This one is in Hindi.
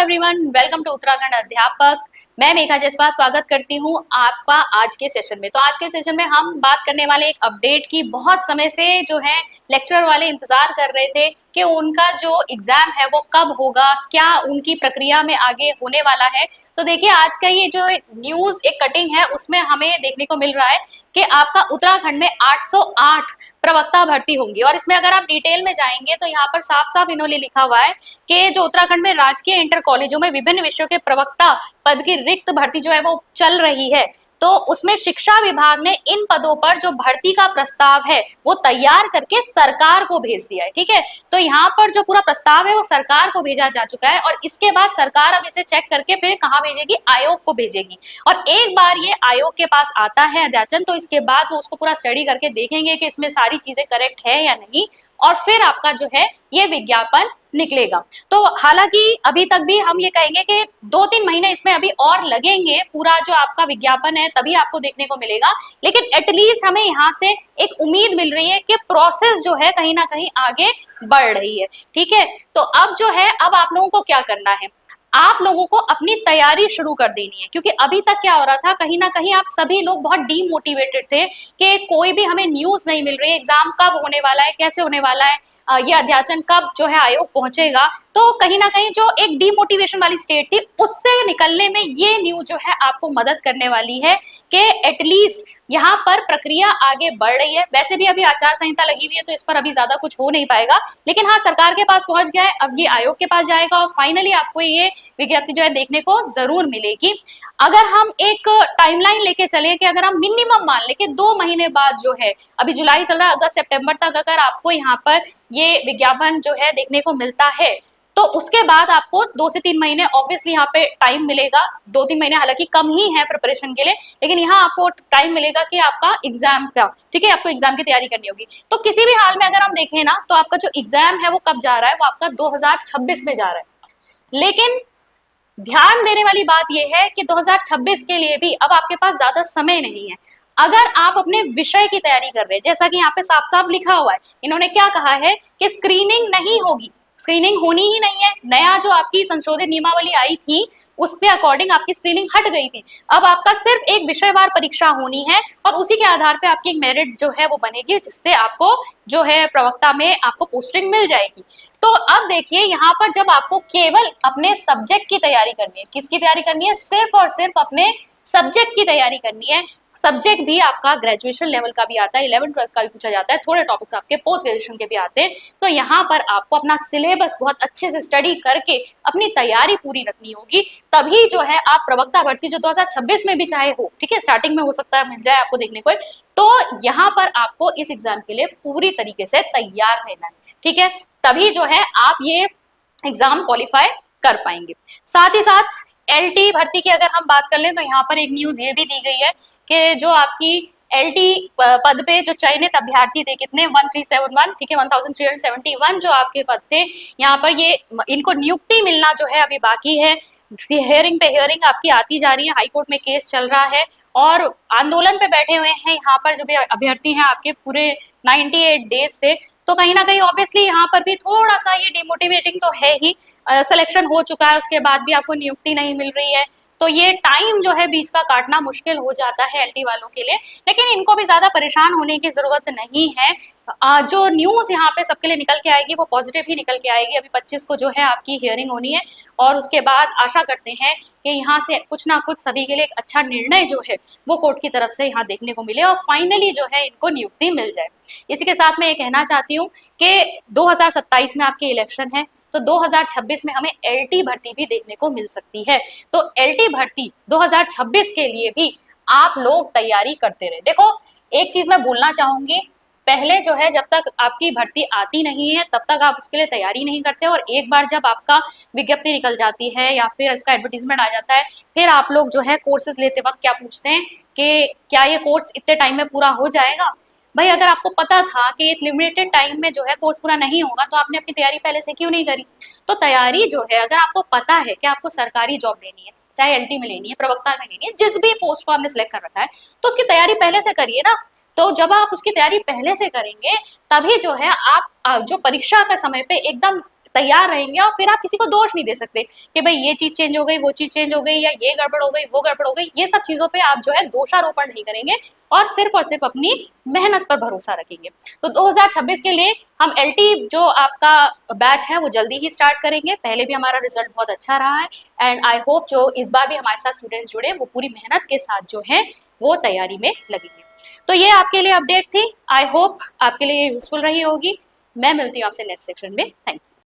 एवरीवन, वेलकम टू उत्तराखंड अध्यापक। मैं मेघा जसवाल स्वागत करती हूँ आपका आज के सेशन में। तो आज के सेशन में हम बात करने वाले एक अपडेट की बहुत समय से जो है लेक्चरर वाले इंतजार कर रहे थे कि उनका जो एग्जाम है वो कब होगा, क्या उनकी प्रक्रिया में आगे होने वाला है। तो देखिए आज का ये जो न्यूज एक कटिंग है उसमें हमें देखने को मिल रहा है कि आपका उत्तराखंड में 808 प्रवक्ता भर्ती होंगी। और इसमें अगर आप डिटेल में जाएंगे तो यहाँ पर साफ साफ इन्होंने लिखा हुआ है कि जो उत्तराखंड में राजकीय इंटर कॉलेजों में विभिन्न विषयों के प्रवक्ता पद की रिक्त भर्ती जो है वो चल रही है। तो उसमें शिक्षा विभाग ने इन पदों पर जो भर्ती का प्रस्ताव है वो तैयार करके सरकार को भेज दिया है। ठीक है, तो यहाँ पर जो पूरा प्रस्ताव है वो सरकार को भेजा जा चुका है और इसके बाद सरकार अब इसे चेक करके फिर कहाँ भेजेगी, आयोग को भेजेगी। और एक बार ये आयोग के पास आता है अध्याचन तो इसके बाद वो उसको पूरा स्टडी करके देखेंगे कि इसमें सारी चीजें करेक्ट है या नहीं, और फिर आपका जो है ये विज्ञापन निकलेगा। तो हालांकि अभी तक भी हम ये कहेंगे कि 2-3 महीने इसमें अभी और लगेंगे, पूरा जो आपका विज्ञापन है तभी आपको देखने को मिलेगा। लेकिन एटलीस्ट हमें यहाँ से एक उम्मीद मिल रही है कि प्रोसेस जो है कहीं ना कहीं आगे बढ़ रही है। ठीक है, तो अब जो है अब आप लोगों को क्या करना है, आप लोगों को अपनी तैयारी शुरू कर देनी है। क्योंकि अभी तक क्या हो रहा था, कहीं ना कहीं आप सभी लोग बहुत डीमोटिवेटेड थे कि कोई भी हमें न्यूज नहीं मिल रही है, एग्जाम कब होने वाला है, कैसे होने वाला है, ये अध्याचन कब जो है आयोग पहुंचेगा। तो कहीं ना कहीं जो एक डीमोटिवेशन वाली स्टेट थी उससे निकलने में ये न्यूज जो है आपको मदद करने वाली है कि एटलीस्ट यहाँ पर प्रक्रिया आगे बढ़ रही है। वैसे भी अभी आचार संहिता लगी हुई है तो इस पर अभी ज्यादा कुछ हो नहीं पाएगा, लेकिन हाँ सरकार के पास पहुंच गया है, अब ये आयोग के पास जाएगा और फाइनली आपको ये विज्ञप्ति जो है देखने को जरूर मिलेगी। अगर हम एक टाइमलाइन लेके चले कि अगर हम मिनिमम मान ले कि 2 महीने बाद जो है, अभी जुलाई चल रहा है, अगस्त सितंबर तक अगर आपको यहाँ पर ये विज्ञापन जो है देखने को मिलता है तो उसके बाद आपको 2 से 3 महीने ऑब्वियसली यहाँ पे टाइम मिलेगा। 2-3 महीने हालांकि कम ही है प्रिपरेशन के लिए, लेकिन यहाँ आपको टाइम मिलेगा कि आपका एग्जाम का, ठीक है, आपको एग्जाम की तैयारी करनी होगी। तो किसी भी हाल में अगर हम देखें ना तो आपका जो एग्जाम है वो कब जा रहा है, वो आपका 2026 में जा रहा है। लेकिन ध्यान देने वाली बात यह है कि 2026 के लिए भी अब आपके पास ज्यादा समय नहीं है। अगर आप अपने विषय की तैयारी कर रहे हैं, जैसा कि यहाँ पे साफ साफ लिखा हुआ है, इन्होंने क्या कहा है कि स्क्रीनिंग नहीं होगी, स्क्रीनिंग होनी ही नहीं है। नया जो आपकी संशोधित नियमावली आई थी उसके अकॉर्डिंग आपकी स्क्रीनिंग हट गई थी। अब आपका सिर्फ एक विषयवार परीक्षा होनी है और उसी के आधार पे आपकी एक मेरिट जो है वो बनेगी, जिससे आपको जो है प्रवक्ता में आपको पोस्टिंग मिल जाएगी। तो अब देखिए यहाँ पर जब आपको केवल अपने सब्जेक्ट की तैयारी करनी है, किसकी तैयारी करनी है, सिर्फ और सिर्फ अपने सब्जेक्ट की तैयारी करनी है। सब्जेक्ट भी आपका ग्रेजुएशन लेवल का भी आता है, 11th-12th का भी पूछा जाता है, थोड़े टॉपिक्स आपके पोस्ट ग्रेजुएशन के भी आते हैं। तो यहाँ पर आपको अपना सिलेबस बहुत अच्छे से स्टडी करके अपनी तैयारी पूरी रखनी होगी, तभी जो है आप प्रवक्ता भर्ती जो 2026 में भी चाहे हो, ठीक है, स्टार्टिंग में हो सकता है मिल जाए आपको देखने को, तो यहाँ पर आपको इस एग्जाम के लिए पूरी तरीके से तैयार रहना है। ठीक है, तभी जो है आप ये एग्जाम क्वालिफाई कर पाएंगे। साथ ही साथ एलटी भर्ती की अगर हम बात कर लें तो यहाँ पर एक न्यूज ये भी दी गई है कि जो आपकी एलटी पद पे जो चयनित अभ्यर्थी थे, कितने 1371, ठीक है, 1371 जो आपके पद थे, यहाँ पर ये इनको नियुक्ति मिलना जो है अभी बाकी है। हियरिंग पे हियरिंग आपकी आती जा रही है, हाईकोर्ट में केस चल रहा है और आंदोलन पे बैठे हुए हैं यहाँ पर जो भी अभ्यर्थी हैं आपके पूरे 98 डेज से। तो कहीं ना कहीं ऑब्वियसली यहाँ पर भी थोड़ा सा ये डिमोटिवेटिंग तो है ही, सिलेक्शन हो चुका है उसके बाद भी आपको नियुक्ति नहीं मिल रही है, तो ये टाइम जो है बीच का काटना मुश्किल हो जाता है एलटी वालों के लिए। लेकिन इनको भी ज्यादा परेशान होने की जरूरत नहीं है। जो न्यूज यहाँ पे सबके लिए निकल के आएगी वो पॉजिटिव ही निकल के आएगी। अभी 25 को जो है आपकी हियरिंग होनी है और उसके बाद आशा करते हैं कि यहाँ से कुछ ना कुछ सभी के लिए एक अच्छा निर्णय जो है वो कोर्ट की तरफ से यहाँ देखने को मिले और फाइनली जो है इनको नियुक्ति मिल जाए। इसी के साथ मैं ये कहना चाहती हूँ कि 2027 में आपके इलेक्शन है, तो 2026 में हमें एलटी भर्ती भी देखने को मिल सकती है। तो एलटी भर्ती 2026 के लिए भी आप लोग तैयारी करते रहे। देखो एक चीज मैं बोलना चाहूंगी, पहले जो है जब तक आपकी भर्ती आती नहीं है तब तक आप उसके लिए तैयारी नहीं करते, और एक बार जब आपका विज्ञप्ति निकल जाती है या फिर उसका एडवर्टीजमेंट आ जाता है, फिर आप लोग जो है कोर्सेज लेते वक्त क्या पूछते हैं कि क्या ये कोर्स इतने टाइम में पूरा हो जाएगा। भाई अगर आपको पता था कि एक लिमिटेड टाइम में जो है कोर्स पूरा नहीं होगा तो आपने अपनी तैयारी पहले से क्यों नहीं करी। तो तैयारी जो है, अगर आपको पता है कि आपको सरकारी जॉब लेनी है, चाहे एलटी में लेनी है, प्रवक्ता में लेनी है, जिस भी पोस्ट को आपने सिलेक्ट कर रखा है, तो उसकी तैयारी पहले से करिए ना। तो जब आप उसकी तैयारी पहले से करेंगे तभी जो है आप जो परीक्षा के समय पे एकदम तैयार रहेंगे और फिर आप किसी को दोष नहीं दे सकते कि भाई ये चीज चेंज हो गई, वो चीज चेंज हो गई, या ये गड़बड़ हो गई, वो गड़बड़ हो गई। ये सब चीजों पे आप जो है दोषारोपण नहीं करेंगे और सिर्फ अपनी मेहनत पर भरोसा रखेंगे। तो 2026 के लिए हम एलटी जो आपका बैच है वो जल्दी ही स्टार्ट करेंगे। पहले भी हमारा रिजल्ट बहुत अच्छा रहा है एंड आई होप जो इस बार भी हमारे साथ स्टूडेंट जुड़े वो पूरी मेहनत के साथ जो है वो तैयारी में लगेंगे। तो ये आपके लिए अपडेट थी। आई होप आपके लिए यूजफुल रही होगी। मैं मिलती हूँ आपसे नेक्स्ट सेक्शन में। Thank you.